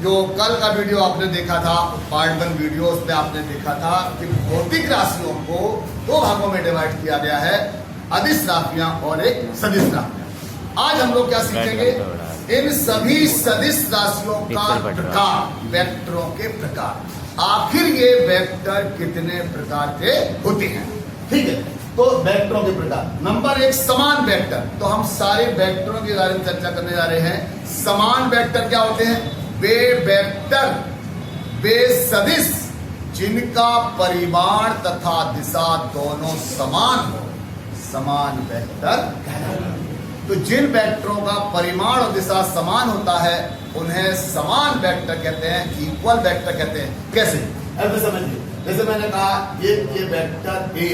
जो कल का वीडियो आपने देखा था, पार्ट 1 वीडियो, उसमें आपने देखा था कि भौतिक राशियों को दो भागों में डिवाइड किया गया है, अदिश राशियां और एक सदिश राशियां। आज हम लोग क्या सीखेंगे, इन सभी सदिश राशियों का प्रकार, वेक्टरों के प्रकार, आखिर ये वेक्टर कितने प्रकार के होते हैं। ठीक है, तो वेक्टरों के प्रकार। नंबर 1, समान वेक्टर। तो हम सारे वेक्टरों के बारे में चर्चा करने जा रहे हैं। समान वेक्टर क्या होते हैं? वे वेक्टर, वे सदिश जिनका परिमाण तथा दिशा दोनों समान हो, समान वेक्टर कहलाते हैं। तो जिन वेक्टरों का परिमाण और दिशा समान होता है उन्हें समान वेक्टर कहते हैं, इक्वल वेक्टर कहते हैं। कैसे? अब समझिए, जैसे मैंने कहा ये वेक्टर ए,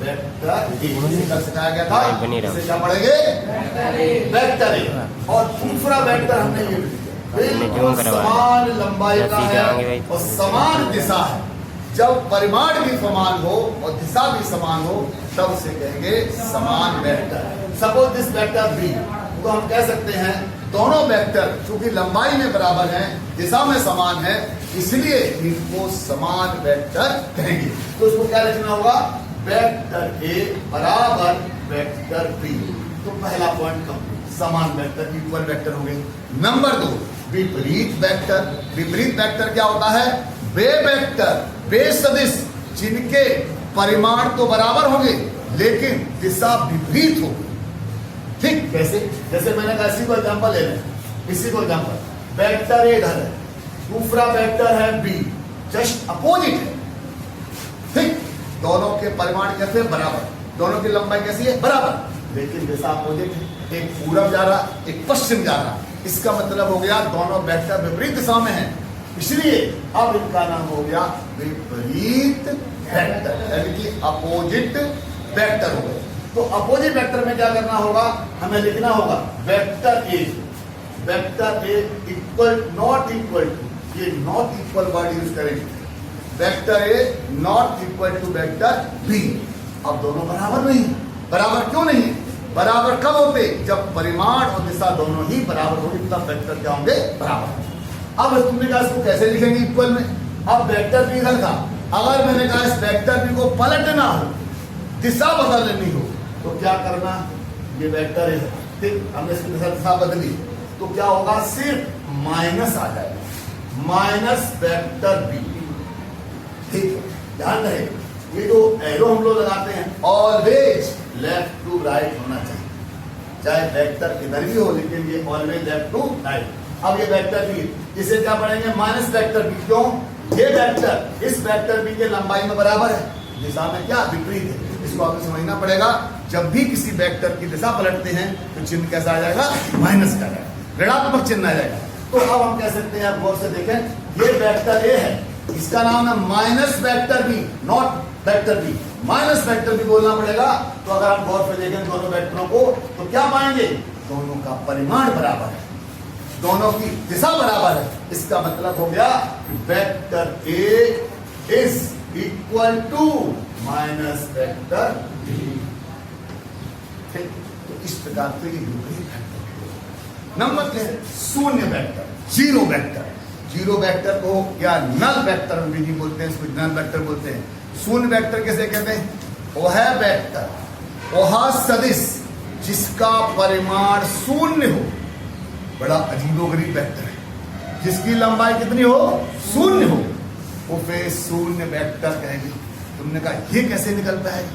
वेक्टर ए सिखाया गया था, इसे क्या पढ़ेंगे? Vector A. और दूसरा वेक्टर हमने ये समान लंबाई का है और समान दिशा है। जब परिमाण भी समान हो और दिशा भी समान हो तब उसे कहेंगे समान vector. Suppose this vector B, तो हम कह सकते हैं दोनों वेक्टर चूंकि लंबाई में बराबर हैं, दिशा में समान है, इसलिए इनको समान वेक्टर कहेंगे। तो उसको क्या लिखना होगा? वेक्टर ए बराबर वेक्टर बी। तो पहला पॉइंट कंप्लीट, समान वेक्टर, इक्वल वेक्टर हो गए। नंबर 2, विपरीत वेक्टर। विपरीत वेक्टर क्या होता है? वे वेक्टर, वे सदिश जिनके परिमाण तो बराबर होंगे लेकिन दिशा विपरीत होगी। ठीक, कैसे? जैसे मैंने कहा, इसी को एग्जांपल ले लें, इसी को एग्जांपल, वेक्टर ए इधर है, दूसरा वेक्टर है बी, जस्ट अपोजिट है। ठीक, दोनों के परिमाण कैसे? बराबर, दोनों की लंबाई कैसी है? बराबर, लेकिन दिशा अपोजिट है। एक पूरब जा रहा, एक पश्चिम जा रहा। इसका मतलब हो गया दोनों वेक्टर विपरीत दिशा में है, इसलिए अब इनका नाम हो गया विपरीत वेक्टर, यानी कि अपोजिट वेक्टर हो गए। तो अपोजिट वेक्टर में क्या करना होगा? हमें लिखना होगा vector A, vector A equal not equal to, ये नॉट इक्वल वर्ड यूज करेंगे, vector A not equal to vector B. अब दोनों बराबर नहीं, बराबर क्यों नहीं? बराबर कब होते? जब परिमाण और दिशा दोनों ही बराबर होगी, तब वेक्टर क्या होंगे? बराबर। अब तुमने कहा इसको कैसे लिखेंगे इक्वल में? अब वेक्टर बी इधर था, अगर मैंने कहा इस वेक्टर बी को पलटना हो, दिशा बदलनी हो, तो क्या करना? ये वेक्टर है, ठीक, हमने इसकी दिशा बदली तो क्या होगा? सिर्फ माइनस आ जाएगा, माइनस वेक्टर बी। ठीक, ध्यान रहे, ये जो एरो हम लोग लगाते हैं ऑलवेज लेफ्ट टू राइट होना चाहिए, चाहे वेक्टर किधर भी हो, लेकिन ये ऑलवेज लेफ्ट टू राइट। अब ये वेक्टर बी, इसे क्या पढ़ेंगे? Minus vector B. क्यों? ये वेक्टर इस वेक्टर बी के लंबाई में बराबर है, दिशा में क्या? विपरीत है। इसको आपको समझना पड़ेगा। जब भी किसी वेक्टर की दिशा पलटते हैं तो चिन्ह कैसा आ जाएगा? माइनस का जाएगा, ऋणात्मक चिन्ह आ जाएगा। तो अब हम कह सकते हैं, आप गौर से देखें, ये वेक्टर ए है, इसका नाम है minus vector B, not vector B, minus vector B बोलना पड़ेगा। तो अगर हम गौर से देखें दोनों वेक्टरों को तो क्या पाएंगे? दोनों का परिमाण बराबर है, दोनों की दिशा बराबर है। इसका मतलब हो गया vector A is equal to minus vector B. ठीक, तो इस प्रकार से ये विपरीत वेक्टर। नंबर 3, शून्य vector, zero vector. Zero vector को या नल वेक्टर भी बोलते हैं, इसको नल वेक्टर बोलते हैं। शून्य वेक्टर कैसे कहते हैं? वह वेक्टर, वह सदिश जिसका परिमाण शून्य हो, बड़ा अजीबोगरीब वेक्टर है, जिसकी लंबाई कितनी हो? शून्य हो, उसे शून्य वेक्टर कहेंगे। तुमने कहा ये कैसे निकल पाएगा?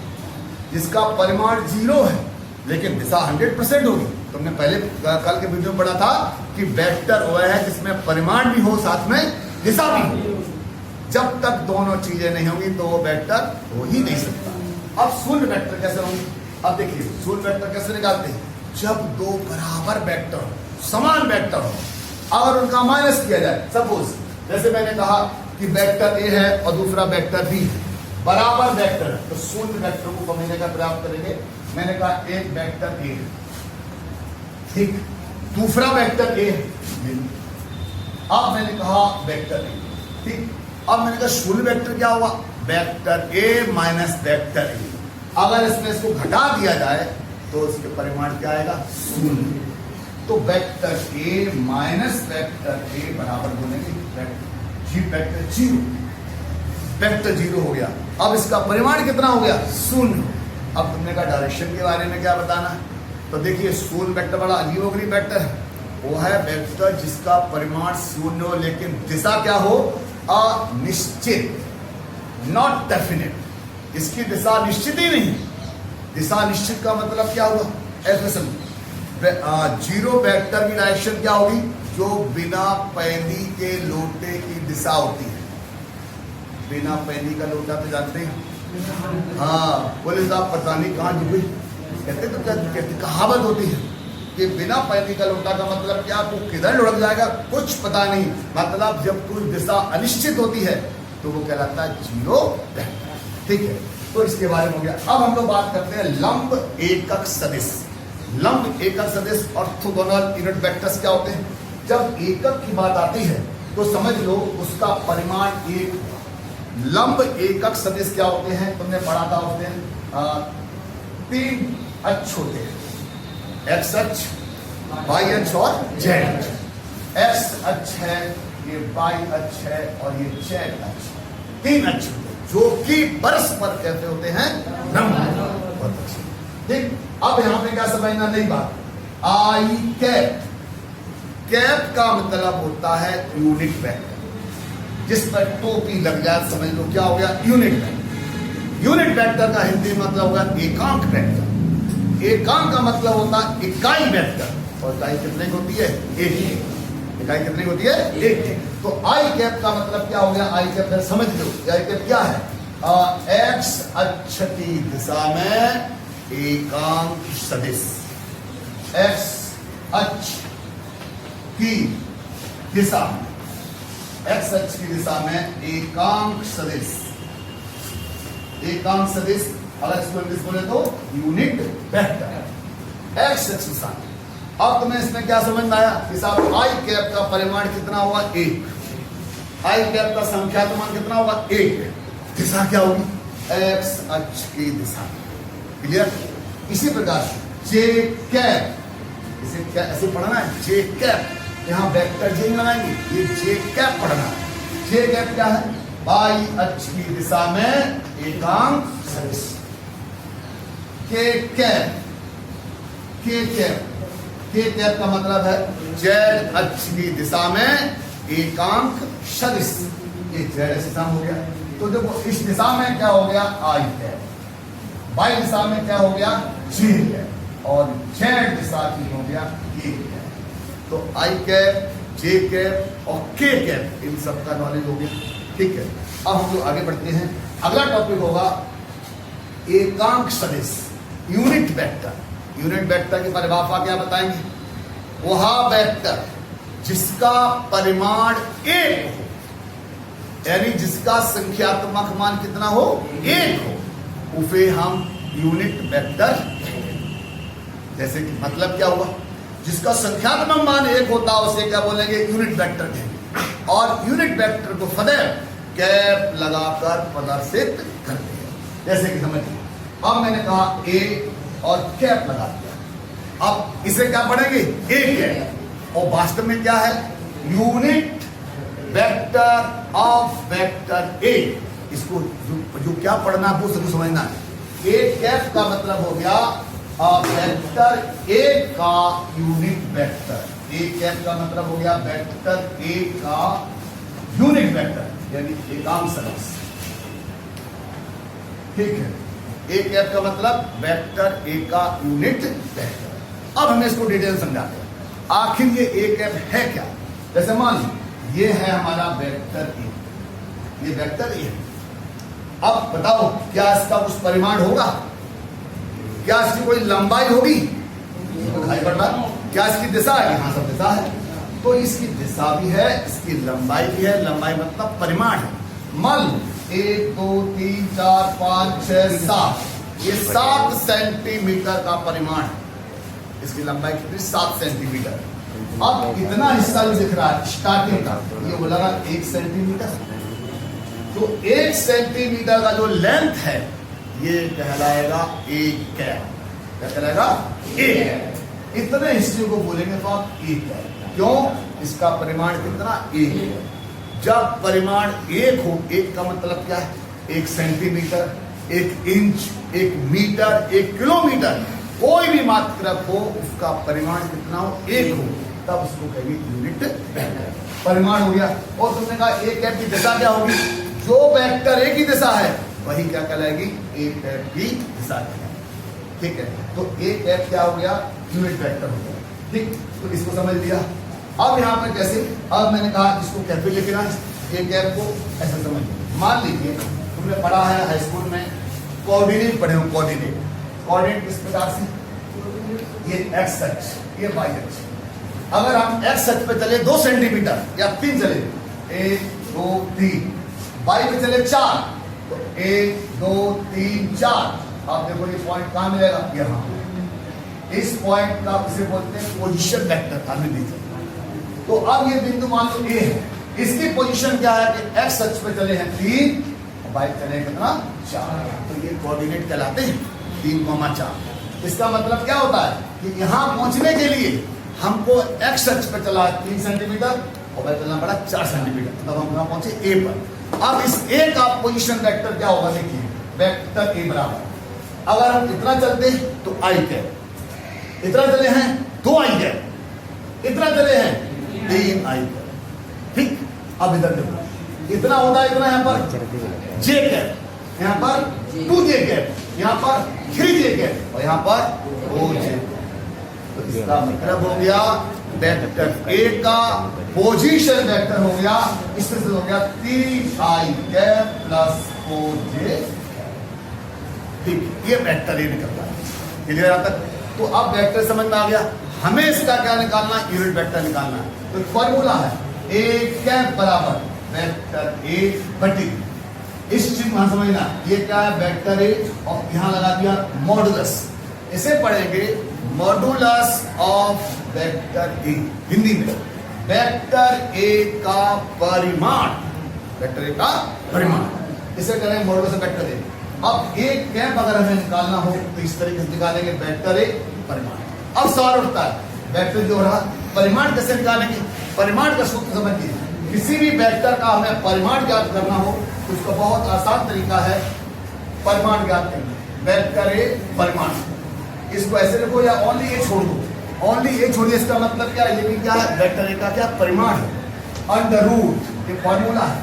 जिसका परिमाण 0 है लेकिन दिशा 100% होगी। तुमने पहले कल के वीडियो में पढ़ा था कि वेक्टर वह है जिसमें परिमाण भी हो साथ में दिशा भी हो। जब तक दोनों चीजें नहीं होंगी तो वो वेक्टर हो ही नहीं सकता। अब शून्य वेक्टर कैसे होंगे? अब देखिए शून्य वेक्टर कैसे निकालते हैं? जब दो बराबर वेक्टर हो, समान वेक्टर हो, अगर उनका माइनस किया जाए, सपोज जैसे मैंने कहा कि वेक्टर ए है और दूसरा वेक्टर बी है, बराबर वेक्टर है, तो शून्य वेक्टर को समझने का प्रयास करेंगे। मैंने कहा एक वेक्टर ए है, ठीक, दूसरा वेक्टर ए है, अब मैंने कहा वेक्टर ए, ठीक, अब मैंने कहा शून्य वेक्टर क्या हुआ? Vector A minus vector A. अगर इसमें इसको घटा दिया जाए तो इसके परिमाण क्या आएगा? शून्य। तो vector A minus vector A बराबर बोलेंगे जी वेक्टर जीरो। वेक्टर जीरो हो गया। अब इसका परिमाण कितना हो गया? शून्य। अब तुमने कहा डायरेक्शन के बारे में क्या बताना है, तो देखिए शून्य वेक्टर बड़ा अजीब गरीब वेक्टर है। वो है वेक्टर जिसका परिमाण शून्य हो लेकिन दिशा क्या हो? अनिश्चित, नॉट डेफिनेट। इसकी दिशा निश्चित ही नहीं। दिशा निश्चित का मतलब क्या हुआ? ऐसे समझो, जीरो वेक्टर की डायरेक्शन क्या होगी? जो बिना पैनी के लोटे की दिशा होती है। बिना पैनी का लोटा तो जानते हैं? हाँ, बोले साहब पता नहीं कहाँ डूबे, कहते तो क्या कहते, कहावत होती है कि बिना पैनी का लोटा का मतलब क्या? वो किधर लुढ़क जाएगा कुछ पता नहीं। मतलब जब कोई दिशा अनिश्चित होती है तो वो कहलाता है जीरो वेक्टर। ठीक है, तो इसके बारे में हो गया। अब हम लोग बात करते हैं लंब एकक सदिश। लंब एकक सदिश ऑर्थोगोनल यूनिट वेक्टर्स क्या होते हैं? जब एकक की बात आती है तो समझ लो उसका परिमाण एक। लंब एकक सदिश क्या होते हैं? तुमने पढ़ा था होते हैं तीन अक्ष होते हैं, एक्स अक्ष, वाई अक्ष और जेड अक्ष। एक्स अक्ष है, ये वाई अक्ष है और ये जेड अक्ष। तीन अक्ष जो कि परस्पर कहते होते हैं लंब। ठीक, अब यहां पे क्या समझना नई बात, आई कैप। कैप का मतलब होता है यूनिट वेक्टर। जिस पर टोपी लग जाए समझ लो क्या हो गया? Unit vector. यूनिट वेक्टर का हिंदी मतलब होगा एकांक वेक्टर। एकांक का मतलब होता है इकाई वेक्टर। और इकाई कितने की होती है? एक। इकाई कितनी होती है? एक। तो आई कैप का मतलब क्या हो गया? आई कैप समझ लो, आई कैप क्या है? एक्स अक्ष की दिशा में एकांक सदिश। एक्स अक्ष की दिशा, एक्स अक्ष की दिशा में एकांक सदिश। एकांक सदिश अगर इसको इंग्लिश बोले तो यूनिट वेक्टर। एक्स अक्ष दिशा। अब तुम्हें इसमें क्या समझ में आया कि साहब आई कैप का परिमाण कितना होगा? एक। आई कैप का संख्यात्मक कितना होगा? एक। दिशा क्या होगी? एक्स अक्ष की दिशा। क्लियर? इसी प्रकार जे कैप, इसे क्या ऐसे पढ़ना है? जे कैप। यहाँ वेक्टर जे लगाएंगे, ये जे कैप पढ़ना है। जे कैप क्या है? वाई अक्ष की दिशा में एकांक सदिश। के कैप, के कैप, के कैप का मतलब है जेड अक्ष की दिशा में एकांक सदिश। ये जेड दिशा हो गया। तो देखो इस दिशा में क्या हो गया? आई कैप। वाई दिशा में क्या हो गया? जे कैप। और जेड दिशा की हो गया के कैप। तो आई कैप, जे कैप और के कैप, इन सब का नॉलेज हो गया। ठीक है, अब हम लोग आगे बढ़ते हैं। अगला टॉपिक होगा एकांक सदिश, यूनिट वेक्टर। यूनिट वेक्टर की परिभाषा क्या बताएंगे? वह वेक्टर जिसका परिमाण एक हो, यानी जिसका संख्यात्मक मान कितना हो? एक हो, उसे हम यूनिट वेक्टर कहेंगे। जैसे कि मतलब क्या हुआ? जिसका संख्यात्मक मान एक होता है उसे क्या बोलेंगे? यूनिट वेक्टर कहेंगे। और यूनिट वेक्टर को सदैव कैप लगाकर प्रदर्शित करते हैं। जैसे कि समझिए, अब मैंने कहा ए और कैप लगा दिया। अब इसे क्या पढ़ेंगे? A cap. और वास्तव में क्या है? Unit vector of vector A. इसको जो क्या पढ़ना है वो जरूर समझना है। ए कैप का मतलब हो गया वेक्टर ए का यूनिट वेक्टर। ए कैप का मतलब हो गया वेक्टर ए का यूनिट वेक्टर, यानी एकांक सदिश। ठीक है, ए कैप का मतलब वेक्टर ए का यूनिट वेक्टर। अब हमें इसको डिटेल समझाते हैं। आखिर ये ए कैप है क्या? जैसे मान लो ये है हमारा वेक्टर ए, ये वेक्टर ए है। अब बताओ क्या इसका कुछ परिमाण होगा? क्या इसकी कोई लंबाई होगी? दिखाई पड़ रहा। क्या इसकी दिशा है? यहाँ सब दिशा है। तो इसकी दिशा भी है, इसकी लंबाई भी है। लंबाई मतलब परिमाण है। मान 1 2 3 4 5 6 7, ये 7 सेंटीमीटर का परिमाण है। इसकी लंबाई कितनी? 7 सेंटीमीटर। अब इतना हिस्सा जो दिख रहा है स्टार्टिंग का, ये बोला 1 सेंटीमीटर। तो 1 सेंटीमीटर का जो लेंथ है ये कहलाएगा ए कैप। क्या कहलाएगा? A cap. इतने हिस्से को बोलेंगे तो आप एक है। क्यों? इसका परिमाण कितना? एक है। जब परिमाण एक हो, एक का मतलब क्या है? 1 सेंटीमीटर, 1 इंच, 1 मीटर, 1 किलोमीटर, कोई भी मात्रक हो उसका परिमाण कितना हो? एक हो, तब उसको कहेंगे यूनिट वेक्टर। परिमाण हो गया। और तुमने कहा एक कैप की दिशा क्या होगी? जो वेक्टर एक ही दिशा है वही क्या कहलाएगी? एक कैप की दिशा कहलाएगी। ठीक है, तो एक कैप क्या हो गया? यूनिट वेक्टर हो गया। ठीक, तो इसको समझ लिया। अब यहाँ पर कैसे? अब मैंने कहा इसको कैसे लिखना, एक कैप को ऐसा समझ। मान लीजिए तुमने पढ़ा है हाई स्कूल में, कोऑर्डिनेट पढ़े हो। कोऑर्डिनेट किस प्रकार से? ये एक्स अक्ष, ये वाई अक्ष। अगर हम एक्स अक्ष पे चले 2 सेंटीमीटर या 3 चले, 1 2 3, वाई पे चले 4, तो 1 2 3 4। आप देखो ये पॉइंट कहाँ मिलेगा? यहाँ। इस पॉइंट का इसे बोलते हैं पोजीशन वेक्टर। तो अब ये बिंदु मान लो ए है, इसकी पोजीशन क्या है कि एक्स अक्ष पे चले हैं 3, वाई चले कितना? 4। तो ये कोऑर्डिनेट कहलाते हैं 3,4। इसका मतलब क्या होता है कि यहाँ पहुंचने के लिए हमको एक्स अक्ष पे चला 3 सेंटीमीटर और वाई चलना पड़ा 4 सेंटीमीटर, तब हम कहाँ पहुंचे? ए पर। अब इस ए का पोजीशन वेक्टर क्या होगा? देखिए, वेक्टर ए बराबर, अगर हम इतना चलते तो आई कैप, इतना चले हैं 2 आई कैप, इतना चले हैं 3 आई कैप। ठीक, अब इधर देखो, इतना होता है इतना यहाँ पर जे कैप, यहाँ पर 2 जे कैप, यहाँ पर 3 जे कैप और यहाँ पर 4 जे। तो इसका मतलब हो गया वेक्टर ए का पोजीशन वेक्टर हो गया, इससे हो गया 3 आई कैप प्लस 4 जे। ठीक, ये वेक्टर ए निकलता है। क्लियर यहाँ तक? तो अब वेक्टर समझ में आ गया। हमें इसका क्या निकालना है? यूनिट वेक्टर निकालना है। तो फॉर्मूला है ए कैप बराबर वेक्टर ए बटी, इस चीज को समझना, ये क्या है? वेक्टर ए, और यहाँ लगा दिया मॉडुलस। इसे पढ़ेंगे modulus of vector A. Hindi में वेक्टर ए का परिमाण, वेक्टर ए का परिमाण, इसे करेंगे मॉडुलस ऑफ वेक्टर ए। अब एक कैप अगर हमें निकालना हो तो इस तरीके से निकालेंगे, वेक्टर ए परिमाण। अब सवाल उठता है, वेक्टर जो रहा परिमाण कैसे निकालेंगे? परिमाण का सूत्र समझिए। किसी भी वेक्टर का हमें परिमाण ज्ञात करना हो तो उसका बहुत आसान तरीका है परिमाण ज्ञात करना। वेक्टर ए परिमाण, इसको ऐसे लिखो या ओनली ए छोड़ दो, ओनली ए छोड़िए। इसका मतलब क्या है? ये भी क्या है? वेक्टर ए का क्या परिमाण है? अंडर रूट, ये फॉर्मूला है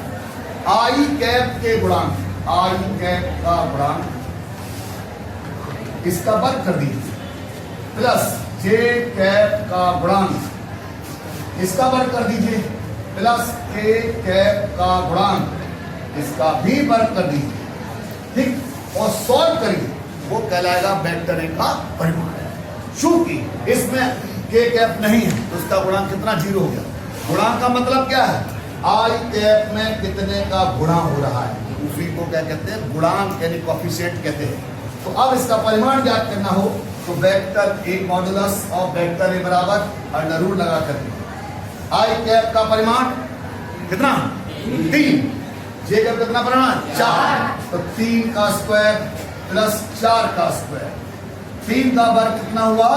आई कैप के गुणांक, आई कैप का गुणांक, इसका वर्ग कर दीजिए, प्लस जे कैप का गुणांक, इसका वर्ग कर दीजिए, प्लस के कैप का गुणांक, इसका भी वर्ग कर दीजिए। ठीक, और सॉल्व करिए, वो कहलाएगा वेक्टर ए का परिमाण। चूंकि इसमें के कैप नहीं है तो उसका गुणांक कितना? 0 हो गया। गुणांक का मतलब क्या है? आई कैप में कितने का गुणा हो रहा है, उसी को क्या कहते हैं? गुणांक, यानी कोएफिशिएंट कहते हैं। तो अब इसका परिमाण ज्ञात करना हो तो vector A modulus of vector A बराबर अंडर रूट लगा करके आई कैप का परिमाण कितना? 3, जे कैप कितना परिमाण? 4, तो 3 का स्क्वायर प्लस 4 का स्क्वायर, 3 का वर्ग कितना हुआ?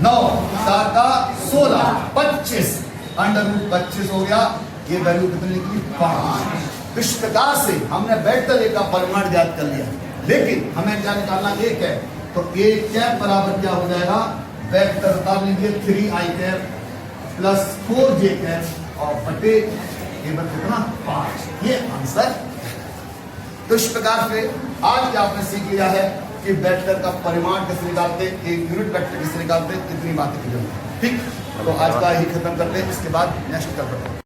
9, 4 का 16, 25, अंडर रूट 25 हो गया। ये वैल्यू कितनी निकली? 5। इस प्रकार से हमने वेक्टर ए का परिमाण ज्ञात कर लिया, लेकिन हमें क्या निकालना? एक है, तो ए कैप बराबर क्या हो जाएगा? वेक्टर बता लीजिए 3 आई कैप प्लस 4 जे कैप और बटे ये बन कितना? 5। ये आंसर। तो इस प्रकार से आज आपने सीख लिया है कि वेक्टर का परिमाण कैसे निकालते, एक यूनिट वेक्टर कैसे निकालते, इतनी बातें की जरूरत है। ठीक, तो आज का ही खत्म करते हैं, इसके बाद नेक्स्ट कर